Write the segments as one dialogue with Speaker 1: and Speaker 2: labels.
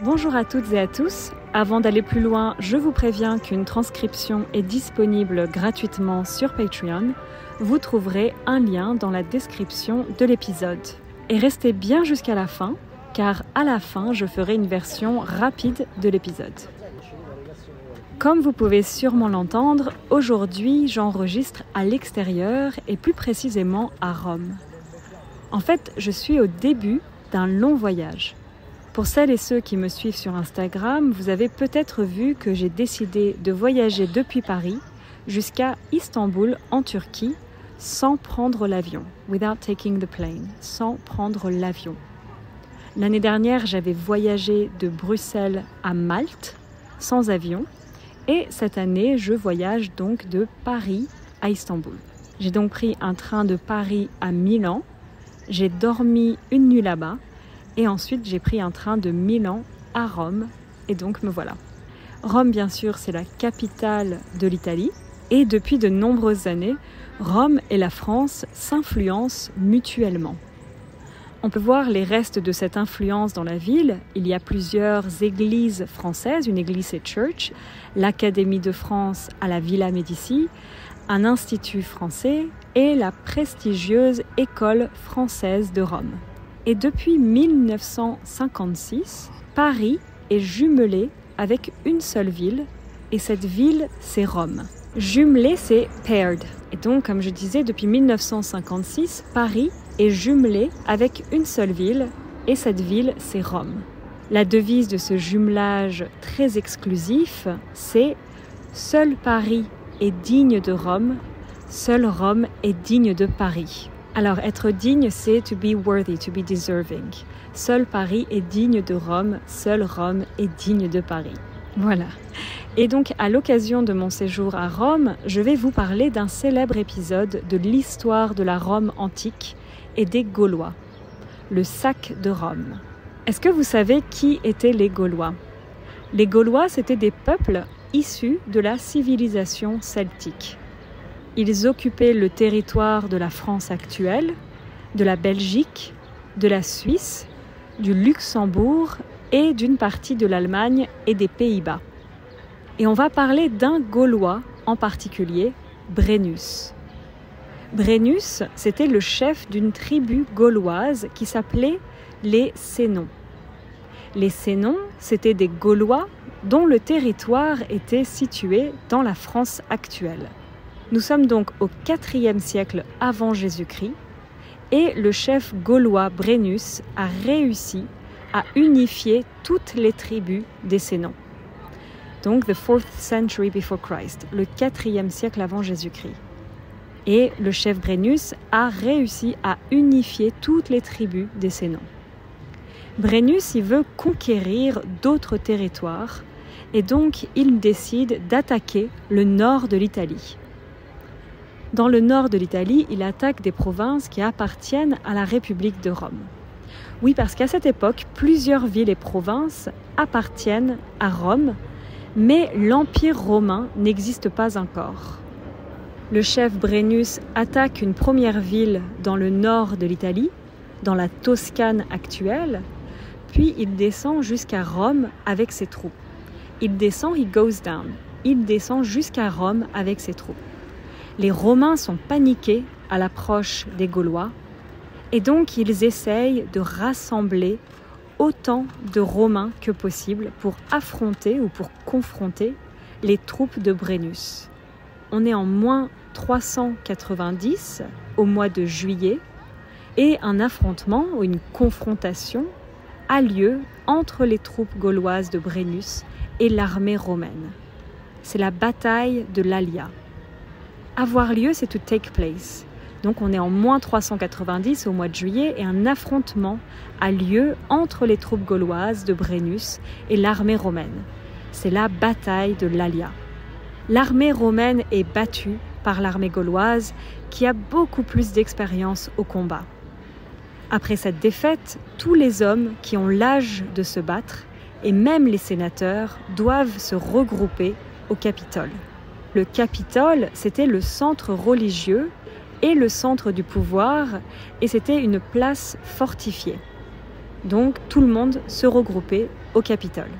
Speaker 1: Bonjour à toutes et à tous. Avant d'aller plus loin, je vous préviens qu'une transcription est disponible gratuitement sur Patreon. Vous trouverez un lien dans la description de l'épisode. Et restez bien jusqu'à la fin, car à la fin, je ferai une version rapide de l'épisode. Comme vous pouvez sûrement l'entendre, aujourd'hui j'enregistre à l'extérieur et plus précisément à Rome. En fait, je suis au début d'un long voyage. Pour celles et ceux qui me suivent sur Instagram, vous avez peut-être vu que j'ai décidé de voyager depuis Paris jusqu'à Istanbul en Turquie sans prendre l'avion, without taking the plane, sans prendre l'avion. L'année dernière, j'avais voyagé de Bruxelles à Malte sans avion et cette année, je voyage donc de Paris à Istanbul. J'ai donc pris un train de Paris à Milan, j'ai dormi une nuit là-bas et ensuite j'ai pris un train de Milan à Rome et donc me voilà. Rome, bien sûr, c'est la capitale de l'Italie et depuis de nombreuses années, Rome et la France s'influencent mutuellement. On peut voir les restes de cette influence dans la ville. Il y a plusieurs églises françaises, une église c'est Church, l'Académie de France à la Villa Médicis, un institut français et la prestigieuse École française de Rome. Et depuis 1956, Paris est jumelé avec une seule ville et cette ville c'est Rome. Jumelé c'est paired. Et donc comme je disais, depuis 1956, Paris est jumelé avec une seule ville et cette ville c'est Rome. La devise de ce jumelage très exclusif c'est « Seul Paris est digne de Rome, seul Rome est digne de Paris ». Alors être digne c'est « to be worthy, to be deserving ». Seul Paris est digne de Rome, seul Rome est digne de Paris. Voilà. Et donc, à l'occasion de mon séjour à Rome, je vais vous parler d'un célèbre épisode de l'histoire de la Rome antique et des Gaulois, le sac de Rome. Est-ce que vous savez qui étaient les Gaulois ? Les Gaulois, c'étaient des peuples issus de la civilisation celtique. Ils occupaient le territoire de la France actuelle, de la Belgique, de la Suisse, du Luxembourg et d'une partie de l'Allemagne et des Pays-Bas. Et on va parler d'un Gaulois en particulier, Brennus. Brennus, c'était le chef d'une tribu gauloise qui s'appelait les Sénons. Les Sénons, c'étaient des Gaulois dont le territoire était situé dans la France actuelle. Nous sommes donc au IVe siècle avant Jésus-Christ et le chef gaulois Brennus a réussi à unifier toutes les tribus des Sénons. Donc, the 4th century before Christ, le 4e siècle avant Jésus-Christ. Et le chef Brennus a réussi à unifier toutes les tribus des Sénons. Brennus, il veut conquérir d'autres territoires et donc il décide d'attaquer le nord de l'Italie. Dans le nord de l'Italie, il attaque des provinces qui appartiennent à la République de Rome. Oui, parce qu'à cette époque, plusieurs villes et provinces appartiennent à Rome, mais l'Empire romain n'existe pas encore. Le chef Brennus attaque une première ville dans le nord de l'Italie, dans la Toscane actuelle, puis il descend jusqu'à Rome avec ses troupes. Il descend, he goes down. Il descend jusqu'à Rome avec ses troupes. Les Romains sont paniqués à l'approche des Gaulois et donc ils essayent de rassembler autant de Romains que possible pour affronter ou pour confronter les troupes de Brennus. On est en moins 390 au mois de juillet et un affrontement ou une confrontation a lieu entre les troupes gauloises de Brennus et l'armée romaine. C'est la bataille de l'Alia. Avoir lieu, c'est to take place. Donc on est en moins 390 au mois de juillet et un affrontement a lieu entre les troupes gauloises de Brennus et l'armée romaine. C'est la bataille de l'Alia. L'armée romaine est battue par l'armée gauloise qui a beaucoup plus d'expérience au combat. Après cette défaite, tous les hommes qui ont l'âge de se battre et même les sénateurs doivent se regrouper au Capitole. Le Capitole, c'était le centre religieux et le centre du pouvoir, et c'était une place fortifiée. Donc tout le monde se regroupait au Capitole.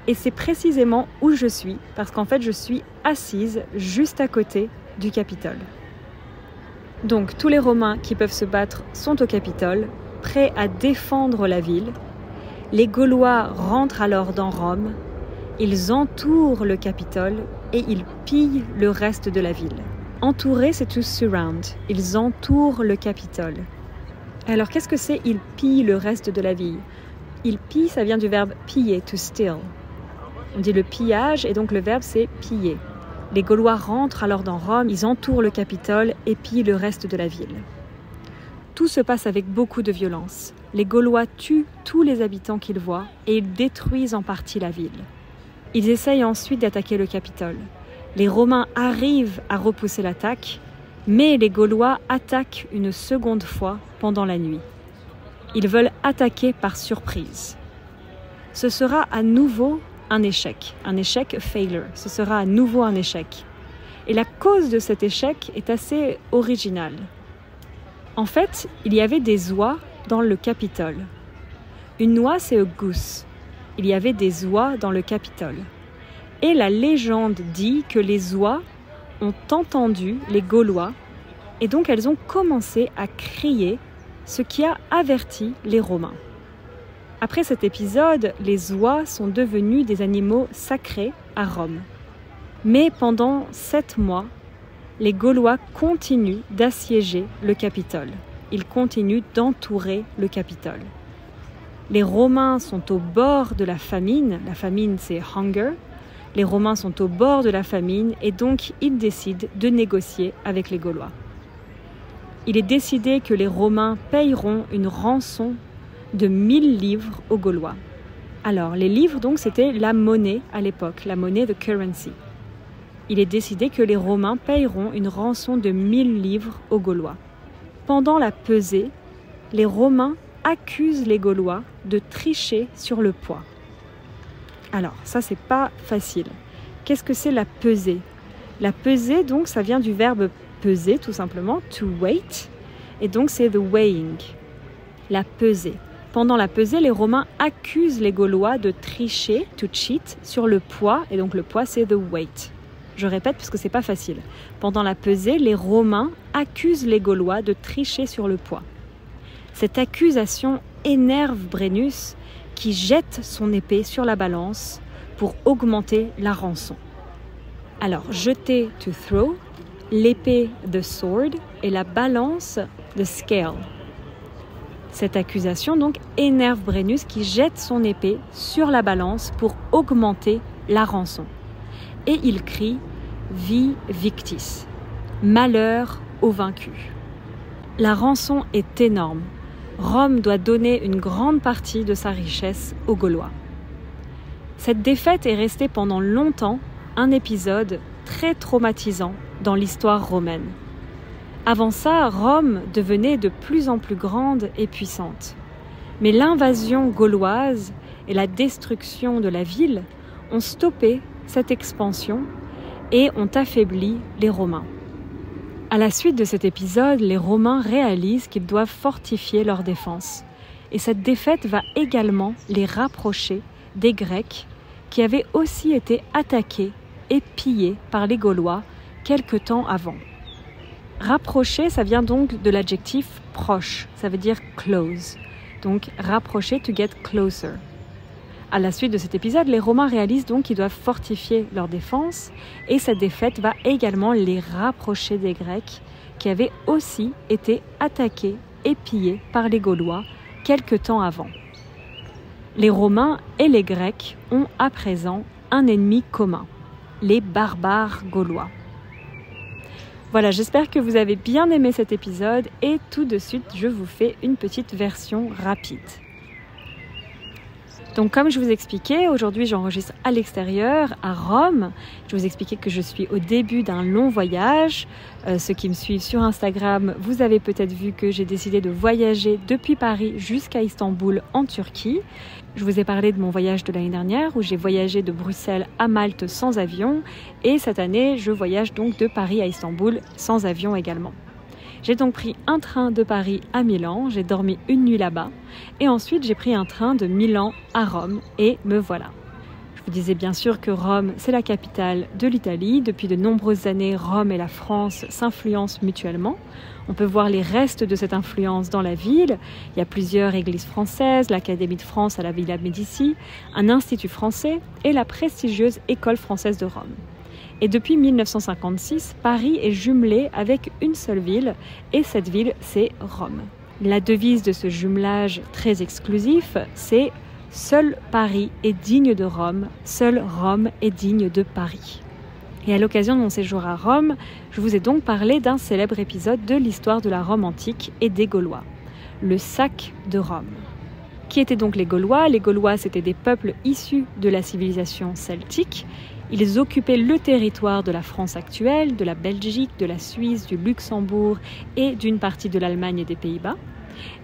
Speaker 1: Et c'est précisément où je suis, parce qu'en fait je suis assise juste à côté du Capitole. Donc tous les Romains qui peuvent se battre sont au Capitole, prêts à défendre la ville. Les Gaulois rentrent alors dans Rome, ils entourent le Capitole et ils pillent le reste de la ville. Entourer, c'est to surround. Ils entourent le Capitole. Alors qu'est-ce que c'est ils pillent le reste de la ville? Ils pillent, ça vient du verbe piller, to steal. On dit le pillage et donc le verbe c'est piller. Les Gaulois rentrent alors dans Rome, ils entourent le Capitole et pillent le reste de la ville. Tout se passe avec beaucoup de violence. Les Gaulois tuent tous les habitants qu'ils voient et ils détruisent en partie la ville. Ils essayent ensuite d'attaquer le Capitole. Les Romains arrivent à repousser l'attaque, mais les Gaulois attaquent une seconde fois pendant la nuit. Ils veulent attaquer par surprise. Ce sera à nouveau un échec failure. Ce sera à nouveau un échec. Et la cause de cet échec est assez originale. En fait, il y avait des oies dans le Capitole. Une oie, c'est a goose. Il y avait des oies dans le Capitole. Et la légende dit que les oies ont entendu les Gaulois et donc elles ont commencé à crier, ce qui a averti les Romains. Après cet épisode, les oies sont devenues des animaux sacrés à Rome. Mais pendant 7 mois, les Gaulois continuent d'assiéger le Capitole. Ils continuent d'entourer le Capitole. Les Romains sont au bord de la famine c'est hunger. Les Romains sont au bord de la famine et donc ils décident de négocier avec les Gaulois. Il est décidé que les Romains payeront une rançon de 1000 livres aux Gaulois. Alors, les livres, donc, c'était la monnaie à l'époque, la monnaie de currency. Il est décidé que les Romains payeront une rançon de 1000 livres aux Gaulois. Pendant la pesée, les Romains accusent les Gaulois de tricher sur le poids. Alors, ça, c'est pas facile. Qu'est-ce que c'est la pesée? La pesée, donc, ça vient du verbe peser, tout simplement, to weight, et donc c'est the weighing, la pesée. Pendant la pesée, les Romains accusent les Gaulois de tricher, to cheat, sur le poids, et donc le poids, c'est the weight. Je répète parce que c'est pas facile. Pendant la pesée, les Romains accusent les Gaulois de tricher sur le poids. Cette accusation énerve Brennus, qui jette son épée sur la balance pour augmenter la rançon. Alors, jeter, to throw, l'épée, the sword, et la balance, the scale. Cette accusation donc énerve Brennus qui jette son épée sur la balance pour augmenter la rançon. Et il crie « Vi victis », malheur aux vaincus. La rançon est énorme. Rome doit donner une grande partie de sa richesse aux Gaulois. Cette défaite est restée pendant longtemps un épisode très traumatisant dans l'histoire romaine. Avant ça, Rome devenait de plus en plus grande et puissante. Mais l'invasion gauloise et la destruction de la ville ont stoppé cette expansion et ont affaibli les Romains. À la suite de cet épisode, les Romains réalisent qu'ils doivent fortifier leur défense. Et cette défaite va également les rapprocher des Grecs qui avaient aussi été attaqués et pillés par les Gaulois quelque temps avant. Rapprocher, ça vient donc de l'adjectif proche, ça veut dire close. Donc rapprocher, to get closer. À la suite de cet épisode, les Romains réalisent donc qu'ils doivent fortifier leur défense et cette défaite va également les rapprocher des Grecs qui avaient aussi été attaqués et pillés par les Gaulois quelque temps avant. Les Romains et les Grecs ont à présent un ennemi commun, les barbares gaulois. Voilà, j'espère que vous avez bien aimé cet épisode et tout de suite, je vous fais une petite version rapide. Donc comme je vous expliquais, aujourd'hui j'enregistre à l'extérieur, à Rome. Je vous expliquais que je suis au début d'un long voyage. Ceux qui me suivent sur Instagram, vous avez peut-être vu que j'ai décidé de voyager depuis Paris jusqu'à Istanbul en Turquie. Je vous ai parlé de mon voyage de l'année dernière où j'ai voyagé de Bruxelles à Malte sans avion. Et cette année, je voyage donc de Paris à Istanbul sans avion également. J'ai donc pris un train de Paris à Milan, j'ai dormi une nuit là-bas, et ensuite j'ai pris un train de Milan à Rome, et me voilà. Je vous disais bien sûr que Rome, c'est la capitale de l'Italie. Depuis de nombreuses années, Rome et la France s'influencent mutuellement. On peut voir les restes de cette influence dans la ville. Il y a plusieurs églises françaises, l'Académie de France à la Villa Médicis, un institut français et la prestigieuse École française de Rome. Et depuis 1956, Paris est jumelé avec une seule ville, et cette ville, c'est Rome. La devise de ce jumelage très exclusif, c'est « Seul Paris est digne de Rome, seul Rome est digne de Paris ». Et à l'occasion de mon séjour à Rome, je vous ai donc parlé d'un célèbre épisode de l'histoire de la Rome antique et des Gaulois, le sac de Rome. Qui étaient donc les Gaulois ? Les Gaulois, c'étaient des peuples issus de la civilisation celtique. Ils occupaient le territoire de la France actuelle, de la Belgique, de la Suisse, du Luxembourg et d'une partie de l'Allemagne et des Pays-Bas.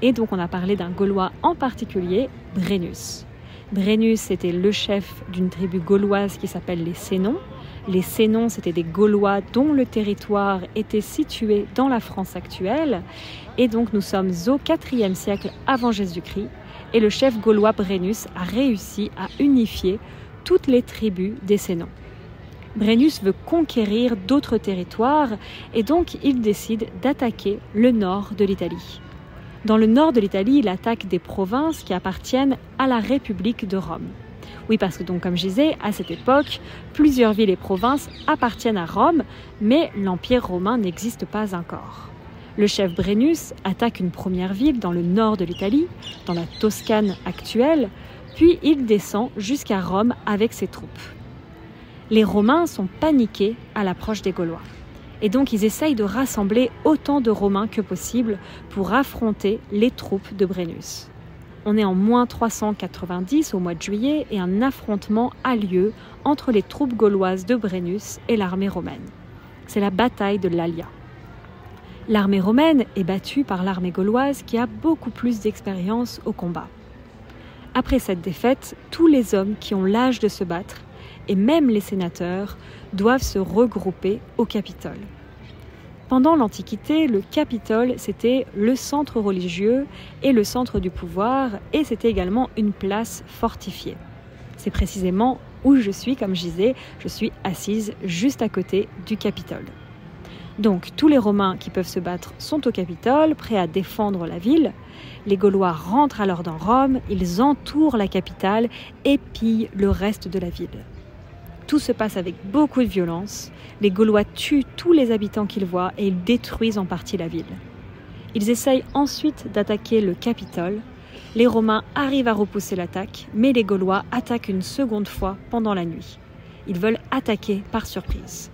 Speaker 1: Et donc on a parlé d'un Gaulois en particulier, Brennus. Brennus était le chef d'une tribu gauloise qui s'appelle les Sénons. Les Sénons, c'étaient des Gaulois dont le territoire était situé dans la France actuelle. Et donc nous sommes au IVe siècle avant Jésus-Christ. Et le chef gaulois Brennus a réussi à unifier toutes les tribus des Sénons. Brennus veut conquérir d'autres territoires et donc il décide d'attaquer le nord de l'Italie. Dans le nord de l'Italie, il attaque des provinces qui appartiennent à la République de Rome. Oui, parce que donc, comme je disais, à cette époque, plusieurs villes et provinces appartiennent à Rome, mais l'Empire romain n'existe pas encore. Le chef Brennus attaque une première ville dans le nord de l'Italie, dans la Toscane actuelle, puis il descend jusqu'à Rome avec ses troupes. Les Romains sont paniqués à l'approche des Gaulois. Et donc ils essayent de rassembler autant de Romains que possible pour affronter les troupes de Brennus. On est en moins 390 au mois de juillet et un affrontement a lieu entre les troupes gauloises de Brennus et l'armée romaine. C'est la bataille de l'Allia. L'armée romaine est battue par l'armée gauloise qui a beaucoup plus d'expérience au combat. Après cette défaite, tous les hommes qui ont l'âge de se battre, et même les sénateurs, doivent se regrouper au Capitole. Pendant l'Antiquité, le Capitole, c'était le centre religieux et le centre du pouvoir, et c'était également une place fortifiée. C'est précisément où je suis, comme je disais, je suis assise juste à côté du Capitole. Donc, tous les Romains qui peuvent se battre sont au Capitole, prêts à défendre la ville. Les Gaulois rentrent alors dans Rome, ils entourent la capitale et pillent le reste de la ville. Tout se passe avec beaucoup de violence. Les Gaulois tuent tous les habitants qu'ils voient et ils détruisent en partie la ville. Ils essayent ensuite d'attaquer le Capitole. Les Romains arrivent à repousser l'attaque, mais les Gaulois attaquent une seconde fois pendant la nuit. Ils veulent attaquer par surprise.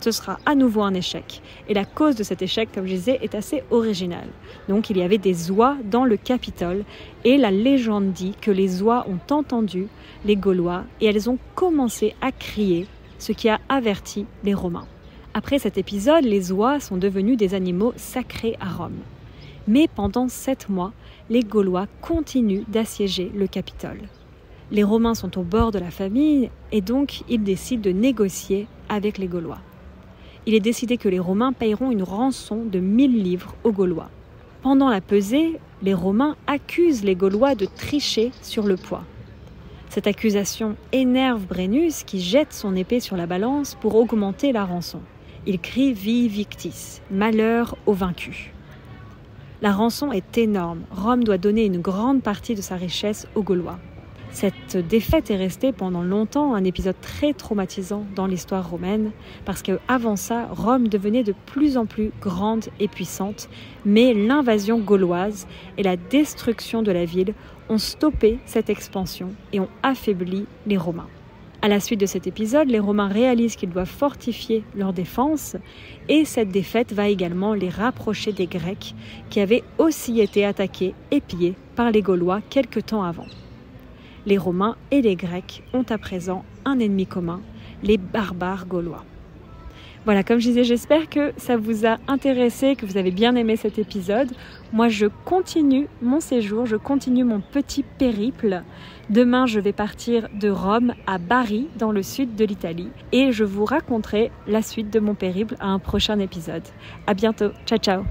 Speaker 1: Ce sera à nouveau un échec. Et la cause de cet échec, comme je disais, est assez originale. Donc il y avait des oies dans le Capitole et la légende dit que les oies ont entendu les Gaulois et elles ont commencé à crier, ce qui a averti les Romains. Après cet épisode, les oies sont devenues des animaux sacrés à Rome. Mais pendant 7 mois, les Gaulois continuent d'assiéger le Capitole. Les Romains sont au bord de la famine et donc ils décident de négocier avec les Gaulois. Il est décidé que les Romains payeront une rançon de 1000 livres aux Gaulois. Pendant la pesée, les Romains accusent les Gaulois de tricher sur le poids. Cette accusation énerve Brennus qui jette son épée sur la balance pour augmenter la rançon. Il crie « Vi victis », malheur aux vaincus. La rançon est énorme. Rome doit donner une grande partie de sa richesse aux Gaulois. Cette défaite est restée pendant longtemps un épisode très traumatisant dans l'histoire romaine, parce qu'avant ça, Rome devenait de plus en plus grande et puissante, mais l'invasion gauloise et la destruction de la ville ont stoppé cette expansion et ont affaibli les Romains. À la suite de cet épisode, les Romains réalisent qu'ils doivent fortifier leur défense, et cette défaite va également les rapprocher des Grecs, qui avaient aussi été attaqués et pillés par les Gaulois quelque temps avant. Les Romains et les Grecs ont à présent un ennemi commun, les barbares gaulois. Voilà, comme je disais, j'espère que ça vous a intéressé, que vous avez bien aimé cet épisode. Moi, je continue mon séjour, je continue mon petit périple. Demain, je vais partir de Rome à Bari, dans le sud de l'Italie. Et je vous raconterai la suite de mon périple à un prochain épisode. À bientôt, ciao ciao.